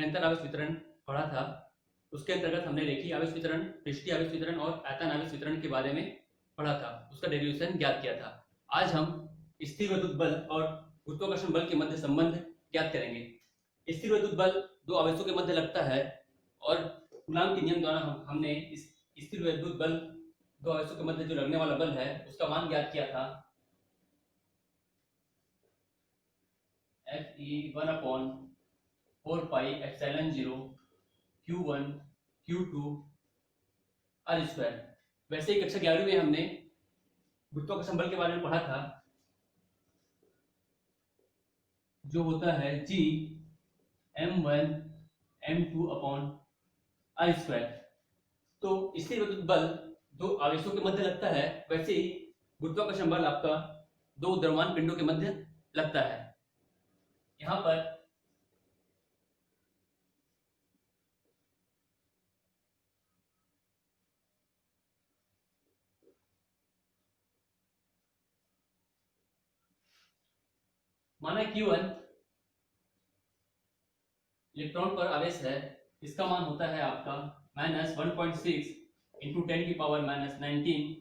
निरंतर आवेश वितरण पढ़ा था, उसके अंतर्गत हमने रेखीय आवेश वितरण, पृष्ठीय आवेश वितरण और आयतन आवेश वितरण के बारे में पढ़ा था, उसका डेरिवेशन ज्ञात किया था। आज हम स्थिर वैद्युत बल और गुरुत्वाकर्षण बल के मध्य संबंध ज्ञात करेंगे। स्थिर वैद्युत बल दो आवेशों के मध्य लगता है और कूलाम के नियम द्वारा हमने इस स्थिर वैद्युत बल दो आवेशों के मध्य जो लगने वाला बल है उसका मान ज्ञात किया था। Fe 1/4πε0 Q1 Q2 r²। वैसे ही कक्षा 11वीं में हमने गुरुत्वाकर्षण बल के बारे में पढ़ा था, जो होता है G m1 m2/r²। तो स्थिर वैद्युत बल दो आवेशों के मध्य लगता है, वैसे ही गुरुत्वाकर्षण बल आपका दो द्रव्यमान पिंडों के मध्य लगता है। यहां पर माना Q1 इलेक्ट्रॉन पर आवेश है, इसका मान होता है आपका -1.6 इंटू 10⁻⁻19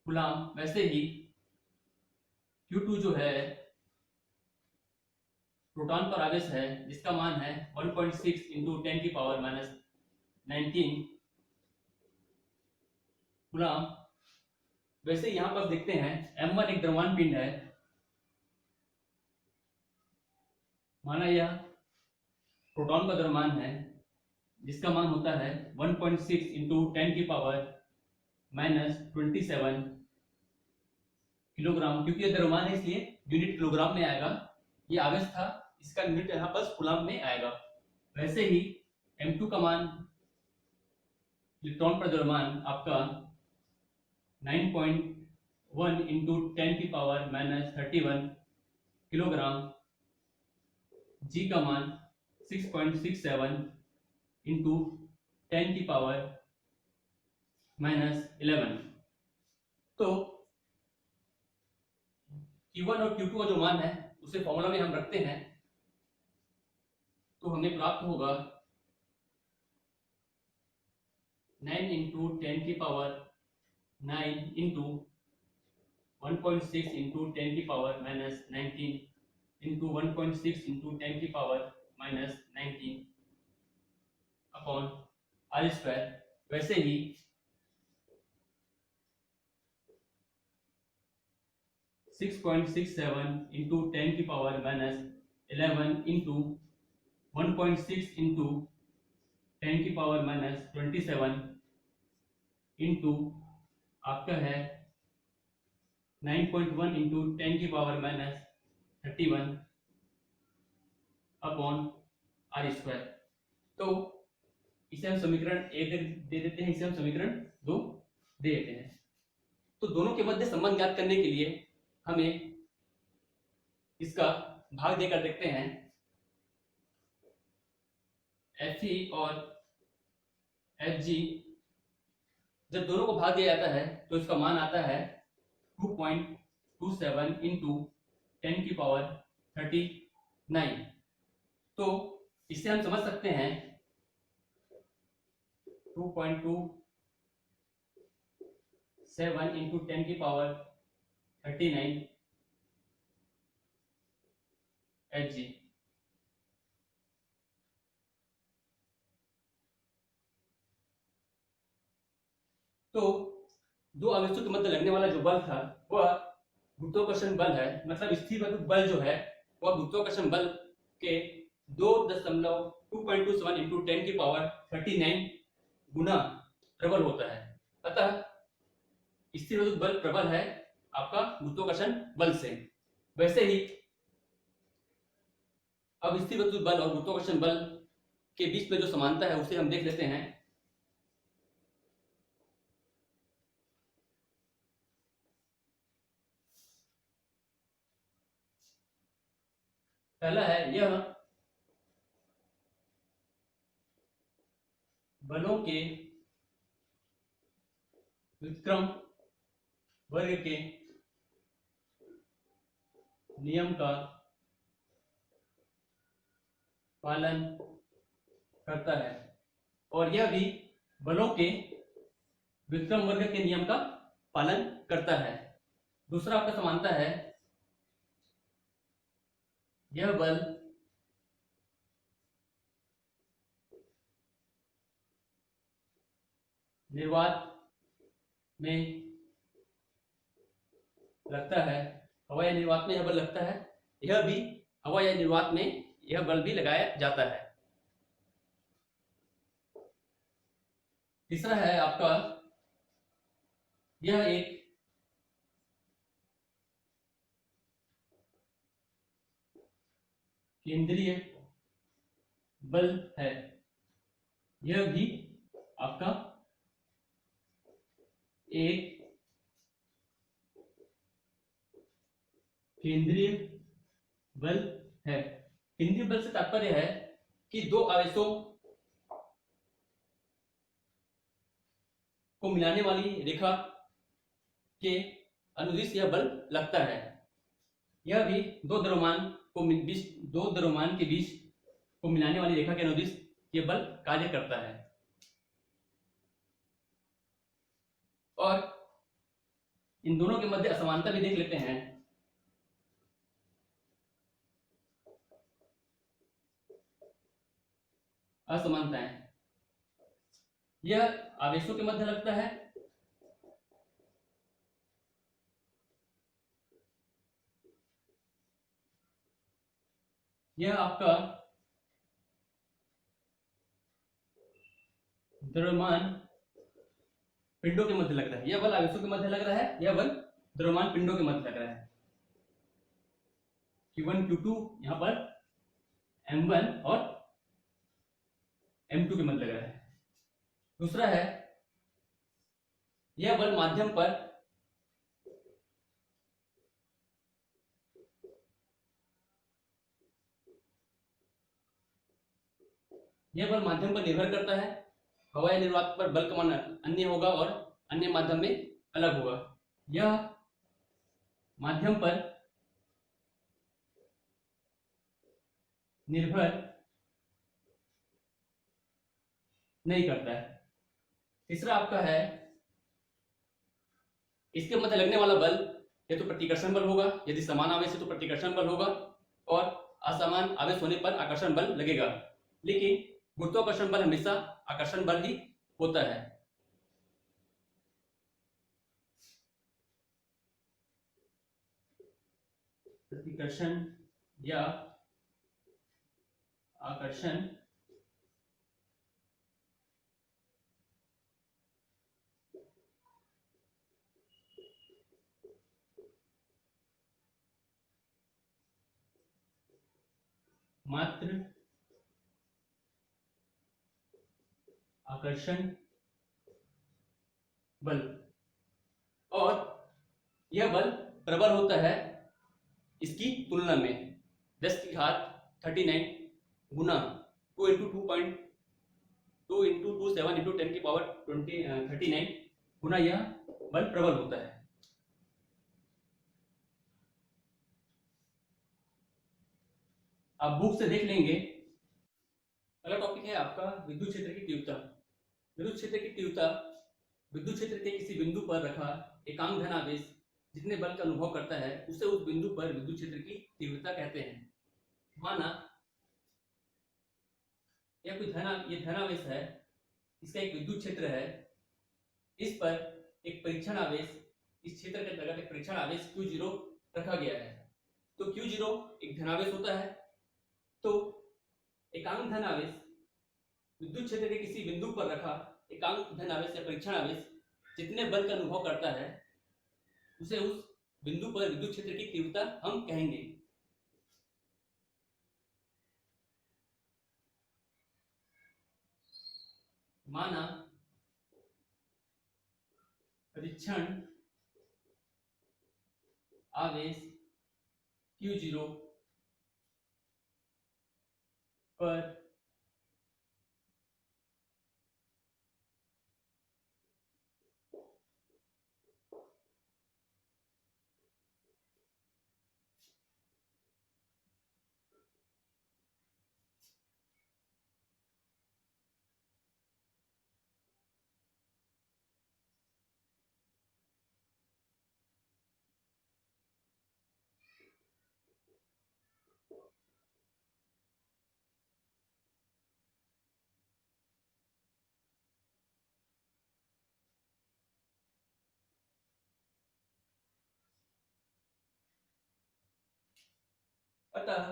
कूलाम। वैसे ही Q2 जो है प्रोटॉन पर आवेश है, जिसका मान है 1.6 इंटू 10⁻⁻19 कूलाम। वैसे यहां पर देखते हैं M1 एक द्रव्यमान पिंड है, माना यह प्रोटॉन का द्रव्यमान है, जिसका मान होता है 1.6 इंटू 10⁻⁻27 किलोग्राम। क्योंकि यह द्रव्यमान है इसलिए यूनिट किलोग्राम में आएगा, ये आवेश था, इसका यूनिट यहाँ पर कूलाम में आएगा। वैसे ही M2 का मान इलेक्ट्रॉन पर द्रव्यमान आपका 9.1 इंटू 10⁻⁻31 किलोग्राम। G का मान 6.67 इंटू 10⁻11। तो Q1 और Q2 का जो मान है उसे फॉर्मूला में हम रखते हैं, तो हमें प्राप्त होगा 9 into 10⁻9 into 1.6 into 10⁻⁻19 into 1.6 into 10⁻⁻19 upon r²। वैसे ही (6.67) इंटू 10⁻11 इंटू 1.6 इंटू 10⁻27 इंटू आपका है 9.1 इंटू 10⁻31 अपॉन r²। तो इसे हम समीकरण 1 दे देते हैं, इसे हम समीकरण 2 दे देते हैं। तो दोनों के मध्य संबंध ज्ञात करने के लिए हमें इसका भाग देकर देखते हैं। Fe और Fg जब दोनों को भाग दिया जाता है तो इसका मान आता है 2.27 इंटू 10⁻39। तो इससे हम समझ सकते हैं 2.27 इंटू 10⁻39 Hg। तो दो आवेशों के मध्य लगने वाला जो बल था वह गुरुत्वाकर्षण बल है, मतलब स्थिर वैद्युत बल जो है वह गुरुत्वाकर्षण बल के 2.27 इंटू 10⁻39 गुना प्रबल होता है। अतः स्थिर वैद्युत बल प्रबल है आपका गुरुत्वाकर्षण बल से। वैसे ही अब स्थिर वैद्युत बल और गुरुत्वाकर्षण बल के बीच में जो समानता है उसे हम देख लेते हैं। पहला है यह बलों के व्युत्क्रम वर्ग के नियम का पालन करता है और यह भी बलों के विक्रम वर्ग के नियम का पालन करता है। दूसरा आपका समानता है, यह बल निर्वात में लगता है, हवा या निर्वात में यह बल लगता है, यह भी हवा या निर्वात में यह बल भी लगाया जाता है। तीसरा है आपका, यह एक केंद्रीय बल है, यह भी आपका एक केंद्रीय बल है। केंद्रीय बल से तात्पर्य है कि दो आवेशों को मिलाने वाली रेखा के अनुदिश यह बल लगता है। यह भी दो द्रव्यमान के बीच को मिलाने वाली रेखा के अनुदिश यह बल कार्य करता है। और इन दोनों के मध्य असमानता भी देख लेते हैं। असमानताएं, यह आवेशों के मध्य लगता है, यह आपका द्रव्यमान पिंडों के मध्य लग रहा है। यह बल आवेशों के मध्य लग रहा है, यह बल द्रव्यमान पिंडों के मध्य लग रहा है। Q1 Q2 यहां पर M1 और M2 के मध्य लग रहा है। दूसरा है, यह बल माध्यम पर निर्भर करता है। हवा या निर्वात पर बल का मान अन्य होगा और अन्य माध्यम में अलग होगा। यह माध्यम पर निर्भर नहीं करता है। तीसरा आपका है, इसके मध्य लगने वाला बल या तो प्रतिकर्षण बल होगा, यदि समान आवेश है तो प्रतिकर्षण बल होगा, और असमान आवेश होने पर आकर्षण बल लगेगा। लेकिन गुरुत्वाकर्षण बल हमेशा आकर्षण बल ही होता है। प्रतिकर्षण या आकर्षण मात्र आकर्षण बल, और यह बल प्रबल होता है इसकी तुलना में 10 की घात 39 गुना 2 × 2.2 × 27 × 10 की पावर 39 गुना यह बल प्रबल होता है। आप बुक से देख लेंगे। अगला टॉपिक है आपका विद्युत क्षेत्र की तीव्रता। विद्युत क्षेत्र की तीव्रता विद्युत क्षेत्र के किसी बिंदु पर रखा एकांक धन आवेश जितने बल का अनुभव करता है उसे उस बिंदु पर विद्युत क्षेत्र की तीव्रता कहते हैं। माना यह कोई धनावेश है, इसका एक विद्युत क्षेत्र है, इस पर एक परीक्षण आवेश, इस क्षेत्र के अंतर्गत एक परीक्षण आवेश Q0 रखा गया है। तो Q0 एक धनावेश होता है। तो एकांक धन आवेश विद्युत क्षेत्र के किसी बिंदु पर रखा एकांक धन आवेश या परीक्षण आवेश जितने बल का अनुभव करता है उसे उस बिंदु पर विद्युत क्षेत्र की तीव्रता हम कहेंगे। माना परीक्षण आवेश Q0 पर अतः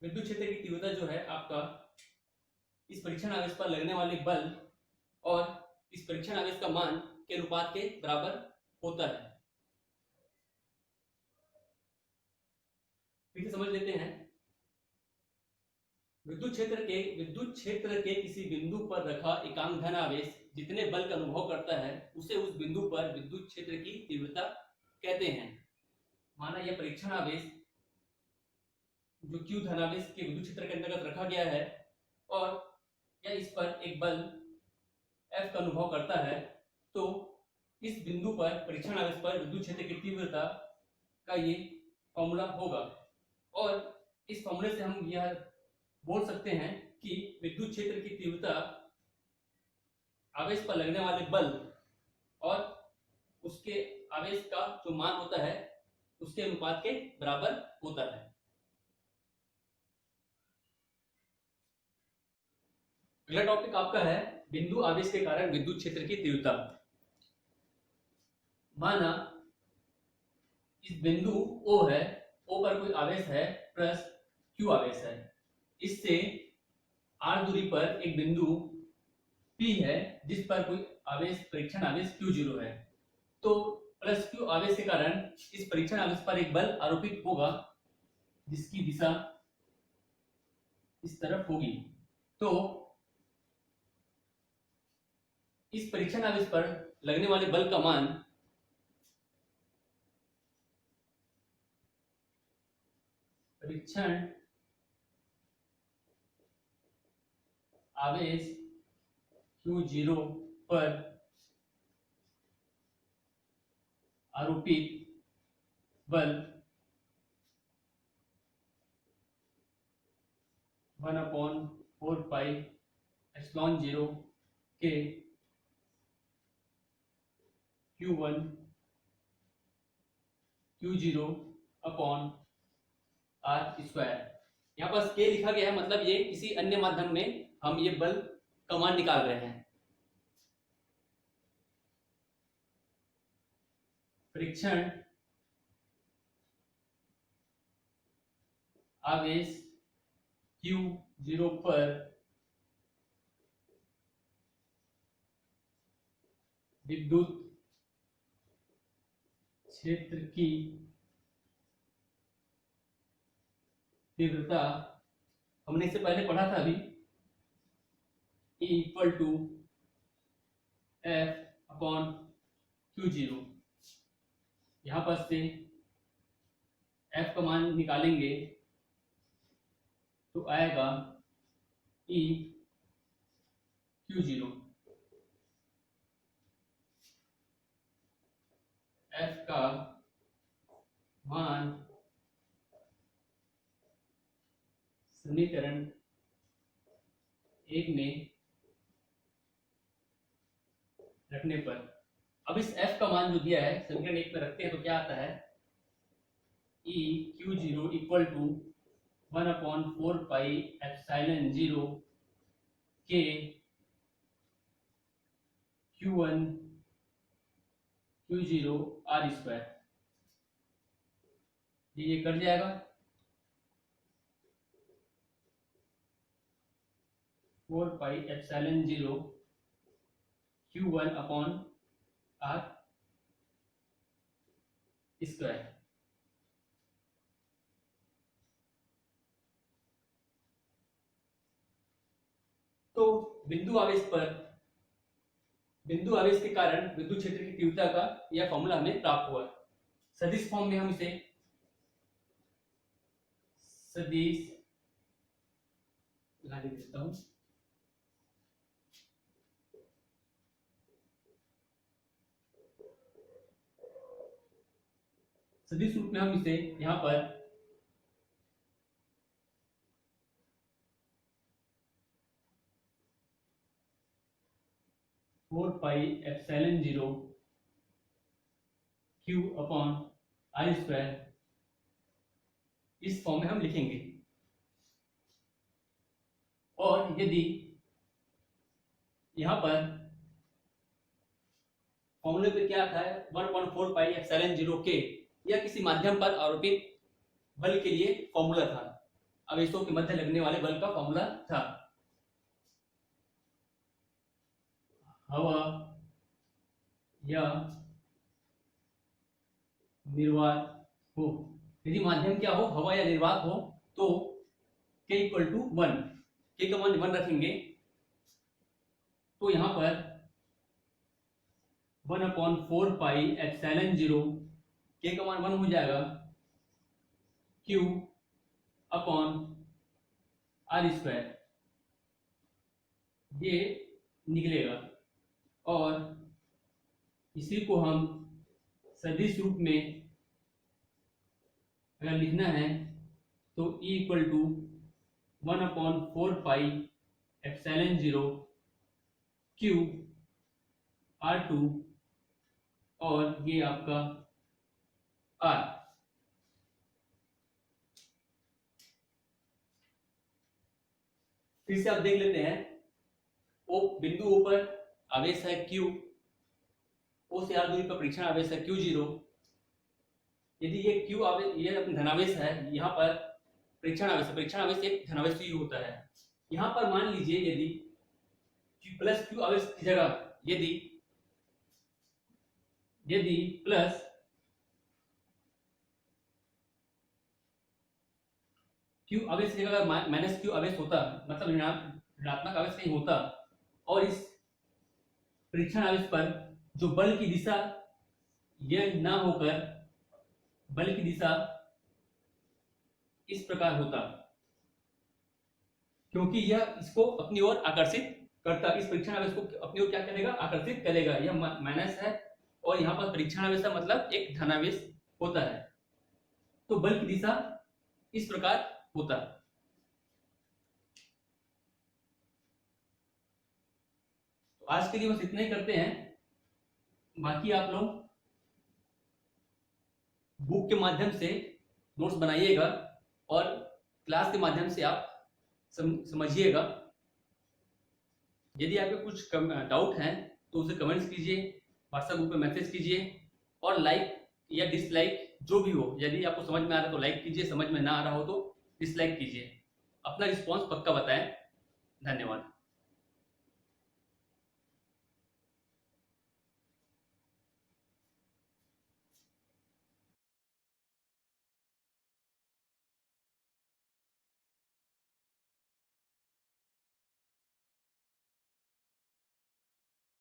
विद्युत क्षेत्र की तीव्रता जो है आपका इस परीक्षण आवेश पर लगने वाले बल और इस परीक्षण आवेश का मान के अनुपात के बराबर होता है। फिर से समझ लेते हैं। विद्युत क्षेत्र के किसी बिंदु पर रखा एकांक धन आवेश जितने बल का अनुभव करता है उसे उस बिंदु पर विद्युत क्षेत्र की तीव्रता कहते हैं। माना यह परीक्षण आवेश जो Q धनावेश के विद्युत क्षेत्र के अंतर्गत रखा गया है और यह इस पर एक बल F का अनुभव करता है, तो इस बिंदु पर परीक्षण आवेश पर विद्युत क्षेत्र की तीव्रता का ये फॉर्मूला होगा। और इस फॉर्मूले से हम यह बोल सकते हैं कि विद्युत क्षेत्र की तीव्रता आवेश पर लगने वाले बल और उसके आवेश का जो मान होता है उसके अनुपात के बराबर होता है। अगला टॉपिक आपका है बिंदु आवेश के कारण विद्युत क्षेत्र की तीव्रता। माना इस बिंदु O है, O पर कोई आवेश है प्लस Q आवेश है। इससे R दूरी पर एक बिंदु P है जिस पर कोई आवेश परीक्षण आवेश Q0 है। तो प्लस Q आवेश के कारण इस परीक्षण आवेश पर एक बल आरोपित होगा जिसकी दिशा इस तरफ होगी। तो इस परीक्षण आवेश पर लगने वाले बल का मान परीक्षण आवेश Q0 पर आरोपित बल 1/4 पाई एप्सिलॉन 0 के Q1 Q0 upon R square. यहाँ पर के लिखा गया है, मतलब ये किसी अन्य माध्यम में हम ये बल का मान निकाल रहे हैं। परीक्षण आवेश Q0 पर विद्युत क्षेत्र की तीव्रता हमने इससे पहले पढ़ा था अभी, E equal to F upon Q0। यहां पर से F का मान निकालेंगे तो आएगा E Q0। F का मान समीकरण 1 में रखने पर, अब इस F का मान जो दिया है समीकरण 1 में रखते हैं तो क्या आता है, E Q0 equal to 1/4 pi epsilon 0 के Q1 Q0 R स्क्वायर। ये कट जाएगा, 4 पाई epsilon 0 Q1 upon R square. तो बिंदु आवेश के कारण विद्युत क्षेत्र की तीव्रता का यह फॉर्मूला हमें प्राप्त हुआ। सदिश फॉर्म में हम इसे सदिश लिख देता हूं। सदिश रूप में हम इसे यहां पर four pi epsilon 0 Q upon R square इस फॉर्म में हम लिखेंगे। और यदि यहां पर फॉर्मूले पे क्या आता है 1/4 पाई एप्सिलॉन 0 के या किसी माध्यम पर आरोपित बल के लिए फॉर्मूला था, आवेशों के मध्य लगने वाले बल का फॉर्मूला था। हवा या निर्वात हो, यदि माध्यम क्या हो, हवा या निर्वात हो, तो k इक्वल टू 1, k का मान 1 रखेंगे तो यहां पर 1/4 पाई एप्सिलॉन 0, k का मान 1 हो जाएगा, q अपॉन r स्क्वायर, ये निकलेगा। और इसी को हम सदिश रूप में अगर लिखना है तो E equal to 1/4 pi epsilon 0 Q R2 और ये आपका R। फिर से आप देख लेते हैं, ओ बिंदु O पर आवेश है Q, O से R दूरी पर परीक्षण आवेश है Q0। यदि ये Q आवेश, ये अपना धनावेश है, यहाँ पर परीक्षण आवेश एक धनावेश ही होता है। यहाँ पर मान लीजिए यदि प्लस Q आवेश की जगह यदि प्लस Q आवेश की जगह माइनस Q आवेश होता, मतलब ऋणात्मक आवेश कहीं होता, और इस परीक्षण आवेश पर जो बल की दिशा यह ना होकर बल की दिशा इस प्रकार होता, क्योंकि यह इसको अपनी ओर आकर्षित करता, इस परीक्षण आवेश को अपनी ओर क्या करेगा, आकर्षित करेगा। यह माइनस है और यहाँ पर परीक्षण आवेश का मतलब एक धनावेश होता है, तो बल की दिशा इस प्रकार होता। तो आज के लिए बस इतना ही करते हैं, बाकी आप लोग बुक के माध्यम से नोट्स बनाइएगा और क्लास के माध्यम से आप समझिएगा। यदि आपके कुछ डाउट हैं तो उसे कमेंट्स कीजिए, व्हाट्सएप ग्रुप पे मैसेज कीजिए, और लाइक या डिसलाइक जो भी हो, यदि आपको समझ में आ रहा है तो लाइक कीजिए, समझ में ना आ रहा हो तो डिसलाइक कीजिए। अपना रिस्पॉन्स पक्का बताएं। धन्यवाद।